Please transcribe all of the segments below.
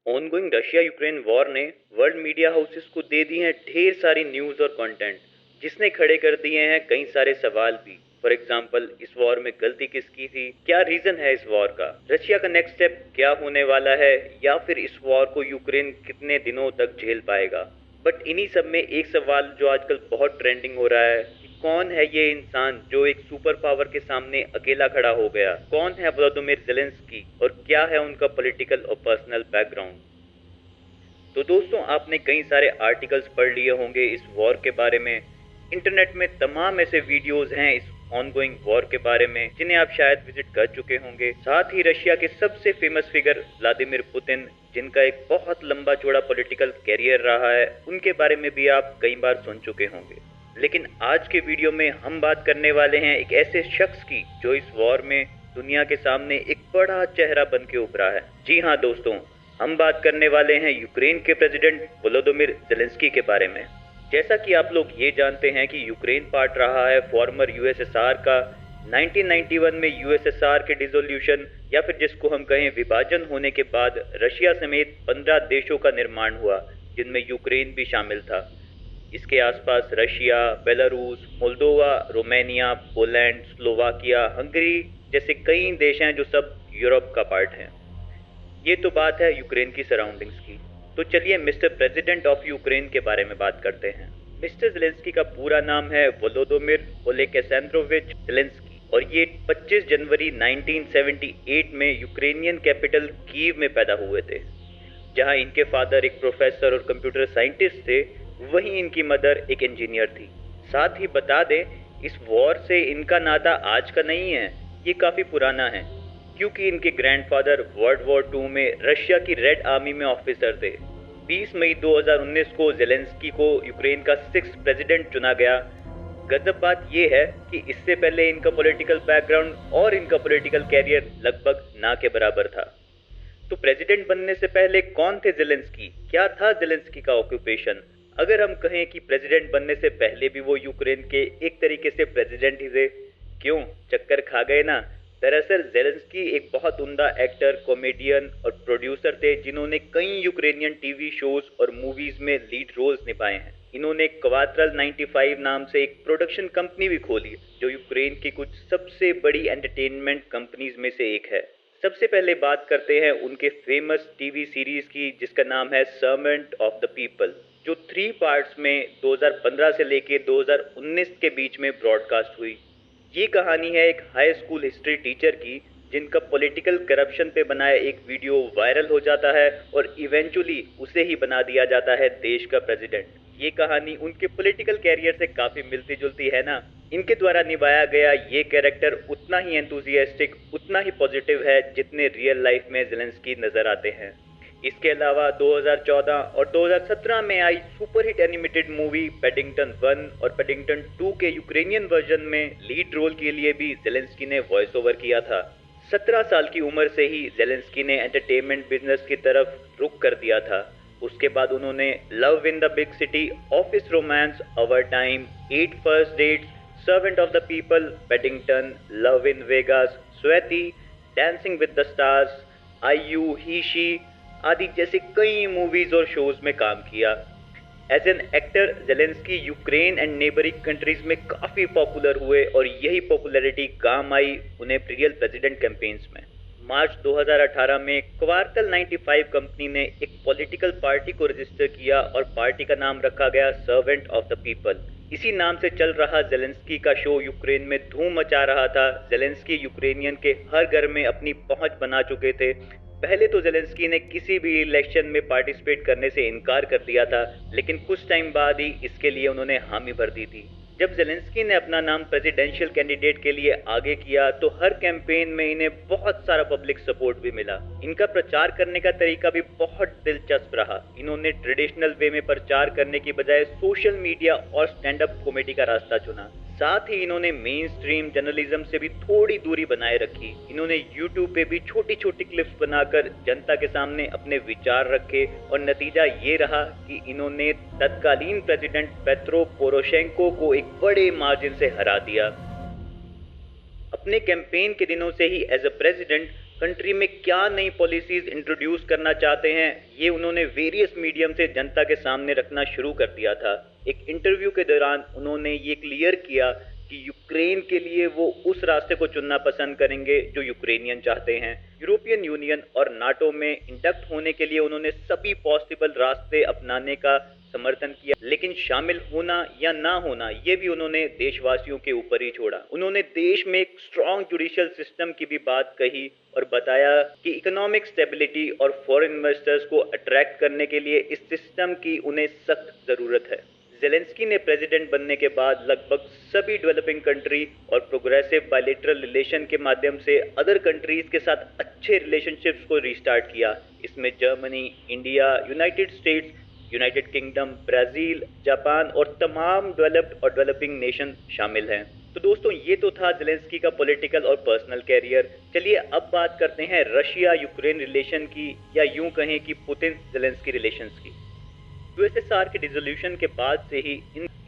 Ongoing Russia Ukraine war ने world media houses को दे दी हैं ढेर सारी न्यूज और कंटेंट, जिसने खड़े कर दिए हैं कई सारे सवाल भी। फॉर एग्जाम्पल, इस वॉर में गलती किसकी थी, क्या रीजन है इस वॉर का, रशिया का नेक्स्ट स्टेप क्या होने वाला है, या फिर इस वॉर को यूक्रेन कितने दिनों तक झेल पाएगा। बट इन्हीं सब में एक सवाल जो आजकल बहुत ट्रेंडिंग हो रहा है कि कौन है ये इंसान जो एक सुपर पावर के सामने अकेला खड़ा हो गया, कौन है व्लादिमीर ज़ेलेंस्की और क्या है उनका पॉलिटिकल और पर्सनल बैकग्राउंड। तो दोस्तों, आपने कई सारे आर्टिकल्स पढ़ लिए होंगे इस वॉर के बारे में। इंटरनेट में तमाम ऐसे वीडियोस हैं इस ऑनगोइंग वॉर के बारे में जिन्हें आप शायद विजिट कर चुके होंगे। साथ ही रशिया के सबसे फेमस फिगर व्लादिमीर पुतिन, जिनका एक बहुत लंबा चौड़ा पॉलिटिकल कैरियर रहा है, उनके बारे में भी आप कई बार सुन चुके होंगे। लेकिन आज के वीडियो में हम बात करने वाले हैं एक ऐसे शख्स की जो इस वॉर में दुनिया के सामने एक बड़ा चेहरा बन के उभरा है। जी हाँ दोस्तों, हम बात करने वाले हैं यूक्रेन के प्रेसिडेंट वोलोदिमीर ज़ेलेंस्की के बारे में। जैसा कि आप लोग ये जानते हैं कि यूक्रेन पार्ट रहा है फॉर्मर यूएसएसआर का। 1991 में यूएसएसआर के डिसोल्यूशन या फिर जिसको हम कहें विभाजन होने के बाद रशिया समेत 15 देशों का निर्माण हुआ, जिनमें यूक्रेन भी शामिल था। इसके आसपास Russia, Belarus, Moldova, Romania, Poland, Slovakia, Hungary जैसे कई देश हैं जो सब यूरोप का पार्ट हैं। ये तो बात है यूक्रेन की सराउंडिंग्स की। तो चलिए मिस्टर प्रेसिडेंट ऑफ यूक्रेन के बारे में बात करते हैं। मिस्टर ज़ेलेंस्की का पूरा नाम है वोलोदिमीर ओलेक्सेंद्रोविच ज़ेलेंस्की और ये 25 जनवरी 1978 में यूक्रेनियन कैपिटल कीव में पैदा हुए थे, जहां इनके फादर एक प्रोफेसर और कंप्यूटर साइंटिस्ट थे, वहीं इनकी मदर एक इंजीनियर थी। साथ ही बता दें, इस वॉर से इनका नाता आज का नहीं है, ये काफ़ी पुराना है, क्योंकि इनके ग्रैंडफादर वर्ल्ड वॉर 2 में रशिया की रेड आर्मी में ऑफिसर थे। 20 मई 2019 को ज़ेलेंस्की को यूक्रेन का 6th प्रेसिडेंट चुना गया। गजब बात यह है कि इससे पहले इनका पॉलिटिकल बैकग्राउंड और इनका पॉलिटिकल कैरियर लगभग ना के बराबर था। तो प्रेसिडेंट बनने से पहले कौन थे ज़ेलेंस्की, क्या था ज़ेलेंस्की का ऑक्यूपेशन। अगर हम कहें कि प्रेसिडेंट बनने से पहले भी वो यूक्रेन के एक तरीके से प्रेसिडेंट ही थे। क्यों, चक्कर खा गए ना। दरअसल ज़ेलेंस्की एक बहुत उम्दा एक्टर, कॉमेडियन और प्रोड्यूसर थे, जिन्होंने कई यूक्रेनियन टीवी शोज और मूवीज में लीड रोल्स निभाए हैं। इन्होंने क्वार्टरल 95 नाम से एक प्रोडक्शन कंपनी भी खोली, जो यूक्रेन की कुछ सबसे बड़ी एंटरटेनमेंट कंपनीज में से एक है। सबसे पहले बात करते हैं उनके फेमस टीवी सीरीज की, जिसका नाम है सर्वेंट ऑफ द पीपल, जो 3 पार्ट्स में 2015 से लेके 2019 के बीच में ब्रॉडकास्ट हुई। ये कहानी है एक हाई स्कूल हिस्ट्री टीचर की, जिनका पॉलिटिकल करप्शन पे बनाया एक वीडियो वायरल हो जाता है और इवेंचुअली उसे ही बना दिया जाता है देश का प्रेसिडेंट। ये कहानी उनके पॉलिटिकल कैरियर से काफी मिलती जुलती है ना। इनके द्वारा निभाया गया ये कैरेक्टर उतना ही एंथुसियास्टिक, उतना ही पॉजिटिव है जितने रियल लाइफ में ज़ेलेंस्की नजर आते हैं। इसके अलावा 2014 और 2017 में आई सुपरहिट एनिमेटेड मूवी पैडिंगटन 1 और पैडिंगटन 2 के यूक्रेनियन वर्जन में लीड रोल के लिए भी ज़ेलेंस्की ने वॉइस ओवर किया था। 17 साल की उम्र से ही ज़ेलेंस्की ने एंटरटेनमेंट बिजनेस की तरफ रुख कर दिया था। उसके बाद उन्होंने love in the big city, office romance, our time, 8 first dates, servant of the people, Paddington, love in Vegas, स्वेती, dancing with the stars, I you he she आदि जैसे कई मूवीज और शोज में काम किया। As an actor Zelensky Ukraine and neighbouring countries में काफ़ी पॉपुलर हुए और यही पॉपुलैरिटी काम आई उन्हें रियल प्रेसिडेंट कैंपेन्स में। मार्च 2018 में क्वार्टल 95 कंपनी ने एक पॉलिटिकल पार्टी को रजिस्टर किया और पार्टी का नाम रखा गया सर्वेंट ऑफ द पीपल। इसी नाम से चल रहा ज़ेलेंस्की का शो यूक्रेन में धूम मचा रहा था। ज़ेलेंस्की यूक्रेनियन के हर घर में अपनी पहुंच बना चुके थे। पहले तो ज़ेलेंस्की ने किसी भी इलेक्शन में पार्टिसिपेट करने से इनकार कर दिया था, लेकिन कुछ टाइम बाद ही इसके लिए उन्होंने हामी भर दी थी। जब ज़ेलेंस्की ने अपना नाम प्रेसिडेंशियल कैंडिडेट के लिए आगे किया तो हर कैंपेन में इन्हें बहुत सारा पब्लिक सपोर्ट भी मिला। इनका प्रचार करने का तरीका भी बहुत दिलचस्प रहा। इन्होंने ट्रेडिशनल वे में प्रचार करने की बजाय सोशल मीडिया और स्टैंड अप कॉमेडी का रास्ता चुना। साथ ही इन्होंने मेन स्ट्रीम जर्नलिज्म से भी थोड़ी दूरी बनाए रखी। इन्होंने यूट्यूब पे भी छोटी छोटी क्लिप्स बनाकर जनता के सामने अपने विचार रखे और नतीजा ये रहा कि इन्होंने तत्कालीन प्रेसिडेंट पेट्रो पोरोशेंको को एक बड़े मार्जिन से हरा दिया। अपने कैंपेन के दिनों से ही एज अ प्रेसिडेंट कंट्री में क्या नई पॉलिसीज इंट्रोड्यूस करना चाहते हैं, ये उन्होंने वेरियस मीडियम से जनता के सामने रखना शुरू कर दिया था। एक इंटरव्यू के दौरान उन्होंने ये क्लियर किया कि यूक्रेन के लिए वो उस रास्ते को चुनना पसंद करेंगे जो यूक्रेनियन चाहते हैं। यूरोपियन यूनियन और नाटो में इंडक्ट होने के लिए उन्होंने सभी पॉसिबल रास्ते अपनाने का समर्थन किया, लेकिन शामिल होना या ना होना ये भी उन्होंने देशवासियों के ऊपर ही छोड़ा। उन्होंने देश में एक स्ट्रॉन्ग जुडिशियल सिस्टम की भी बात कही और बताया कि इकोनॉमिक स्टेबिलिटी और फॉरेन इन्वेस्टर्स को अट्रैक्ट करने के लिए इस सिस्टम की उन्हें सख्त जरूरत है। ज़ेलेंस्की ने प्रेसिडेंट बनने के बाद लगभग सभी डेवलपिंग कंट्री और प्रोग्रेसिव बायलैटरल रिलेशन के माध्यम से अदर कंट्रीज के साथ अच्छे रिलेशनशिप्स को रिस्टार्ट किया। इसमें Germany, India, United states, United kingdom, Brazil, Japan और तमाम डेवलप्ड और डेवलपिंग नेशन शामिल हैं। तो दोस्तों, ये तो था ज़ेलेंस्की का पॉलिटिकल और पर्सनल कैरियर। चलिए अब बात करते हैं रशिया यूक्रेन रिलेशन की, या यूं कहें कि पुतिन ज़ेलेंस्की रिलेशंस की। यूएसएसआर के डिसोल्यूशन के बाद से ही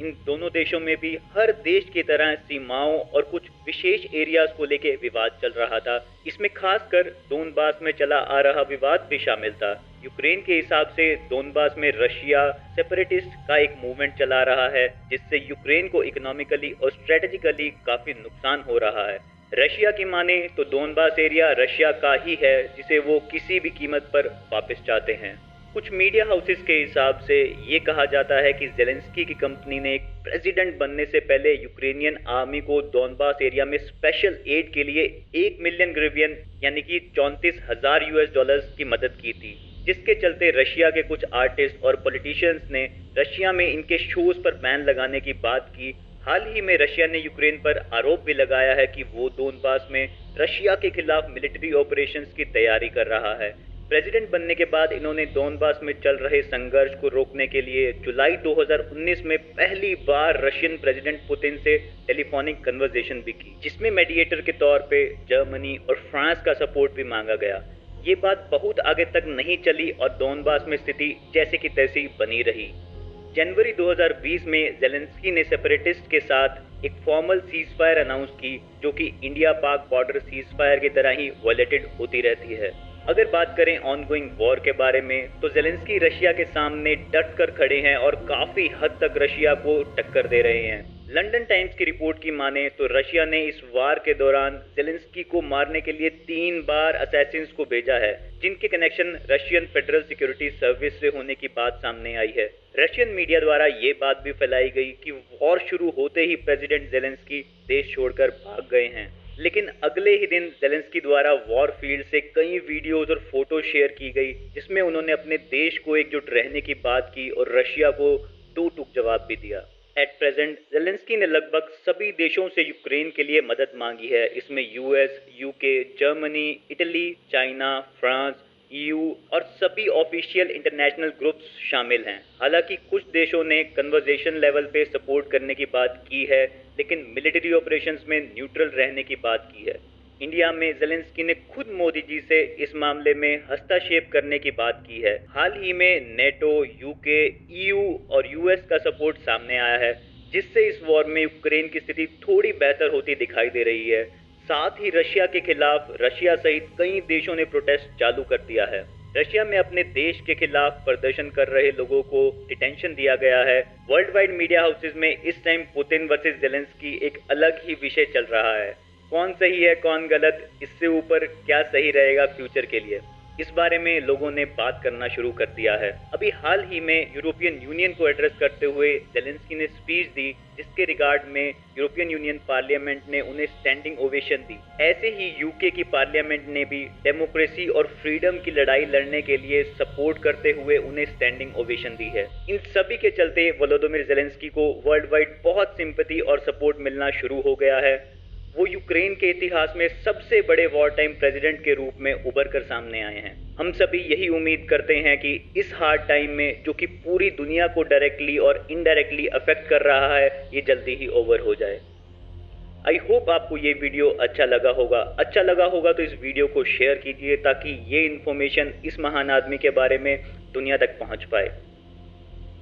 इन दोनों देशों में भी हर देश की तरह सीमाओं और कुछ विशेष एरियाज को लेके विवाद चल रहा था। इसमें खासकर डोनबास में चला आ रहा विवाद भी शामिल था। यूक्रेन के हिसाब से डोनबास में रशिया सेपरेटिस्ट का एक मूवमेंट चला रहा है, जिससे यूक्रेन को इकोनॉमिकली और स्ट्रेटेजिकली काफी नुकसान हो रहा है। रशिया की माने तो डोनबास एरिया रशिया का ही है, जिसे वो किसी भी कीमत पर वापस चाहते हैं। कुछ मीडिया हाउसेस के हिसाब से ये कहा जाता है कि ज़ेलेंस्की की कंपनी ने एक प्रेसिडेंट बनने से पहले यूक्रेनियन आर्मी को डोनबास एरिया में स्पेशल एड के लिए 1 मिलियन ग्रिवियन यानी कि $34,000 की मदद की थी, जिसके चलते रशिया के कुछ आर्टिस्ट और पॉलिटिशियंस ने रशिया में इनके शोज पर बैन लगाने की बात की। हाल ही में रशिया ने यूक्रेन पर आरोप भी लगाया है कि वो डोनबास में रशिया के खिलाफ मिलिट्री ऑपरेशंस की तैयारी कर रहा है। प्रेसिडेंट बनने के बाद इन्होंने डोनबास में चल रहे संघर्ष को रोकने के लिए जुलाई 2019 में पहली बार रशियन प्रेसिडेंट पुतिन से टेलीफोनिक कन्वर्सेशन भी की, जिसमें मेडिएटर के तौर पे जर्मनी और फ्रांस का सपोर्ट भी मांगा गया। ये बात बहुत आगे तक नहीं चली और डोनबास में स्थिति जैसे की तैसी बनी रही। जनवरी 2020 में ज़ेलेंस्की ने सेपरेटिस्ट के साथ एक फॉर्मल सीज फायर अनाउंस की, जो कि इंडिया पाक बॉर्डर सीज फायर की तरह ही वायलेटेड होती रहती है। अगर बात करें ऑनगोइंग वॉर के बारे में, तो ज़ेलेंस्की रशिया के सामने डट कर खड़े हैं और काफी हद तक रशिया को टक्कर दे रहे हैं। लंदन टाइम्स की रिपोर्ट की माने तो रशिया ने इस वार के दौरान ज़ेलेंस्की को मारने के लिए 3 बार असैसिन्स को भेजा है, जिनके connection Russian federal security service से होने की बात सामने आई है। रशियन मीडिया द्वारा ये बात भी फैलाई गई कि वॉर शुरू होते ही प्रेसिडेंट ज़ेलेंस्की देश छोड़कर भाग गए हैं, लेकिन अगले ही दिन ज़ेलेंस्की द्वारा वॉर फील्ड से कई वीडियोज और फोटो शेयर की गई, जिसमें उन्होंने अपने देश को एकजुट रहने की बात की और रशिया को दो टूक जवाब भी दिया। एट प्रेजेंट ज़ेलेंस्की ने लगभग सभी देशों से यूक्रेन के लिए मदद मांगी है। इसमें US, UK, Germany, Italy, China, France, EU और सभी ऑफिशियल इंटरनेशनल ग्रुप्स शामिल हैं। हालांकि कुछ देशों ने कन्वर्सेशन लेवल पे सपोर्ट करने की बात की है, लेकिन मिलिट्री ऑपरेशंस में न्यूट्रल रहने की बात की है। इंडिया में ज़ेलेंस्की ने खुद मोदी जी से इस मामले में हस्तक्षेप करने की बात की है। हाल ही में नेटो, यूके, ईयू और यूएस का सपोर्ट सामने आया है, जिससे इस वॉर में यूक्रेन की स्थिति थोड़ी बेहतर होती दिखाई दे रही है। साथ ही रशिया के खिलाफ रशिया सहित कई देशों ने प्रोटेस्ट चालू कर दिया है। रशिया में अपने देश के खिलाफ प्रदर्शन कर रहे लोगों को डिटेंशन दिया गया है। वर्ल्ड वाइड मीडिया हाउसेज में इस टाइम पुतिन वर्सेस ज़ेलेंस्की एक अलग ही विषय चल रहा है। कौन सही है कौन गलत, इससे ऊपर क्या सही रहेगा फ्यूचर के लिए, इस बारे में लोगों ने बात करना शुरू कर दिया है। अभी हाल ही में यूरोपियन यूनियन को एड्रेस करते हुए ज़ेलेंस्की ने स्पीच दी, जिसके रिगार्ड में यूरोपियन यूनियन पार्लियामेंट ने उन्हें स्टैंडिंग ओवेशन दी। ऐसे ही यूके की पार्लियामेंट ने भी डेमोक्रेसी और फ्रीडम की लड़ाई लड़ने के लिए सपोर्ट करते हुए उन्हें स्टैंडिंग ओवेशन दी है। इन सभी के चलते वोलोदिमीर ज़ेलेंस्की को वर्ल्ड वाइड बहुत सिंपैथी और सपोर्ट मिलना शुरू हो गया है। वो यूक्रेन के इतिहास में सबसे बड़े वॉर टाइम प्रेसिडेंट के रूप में उभर कर सामने आए हैं। हम सभी यही उम्मीद करते हैं कि इस हार्ड टाइम में, जो कि पूरी दुनिया को डायरेक्टली और इनडायरेक्टली अफेक्ट कर रहा है, ये जल्दी ही ओवर हो जाए। आई होप आपको ये वीडियो अच्छा लगा होगा तो इस वीडियो को शेयर कीजिए, ताकि ये इन्फॉर्मेशन इस महान आदमी के बारे में दुनिया तक पहुंच पाए।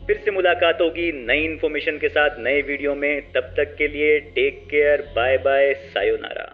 फिर से मुलाकात होगी नई इन्फॉर्मेशन के साथ नए वीडियो में। तब तक के लिए take care, bye bye, sayonara.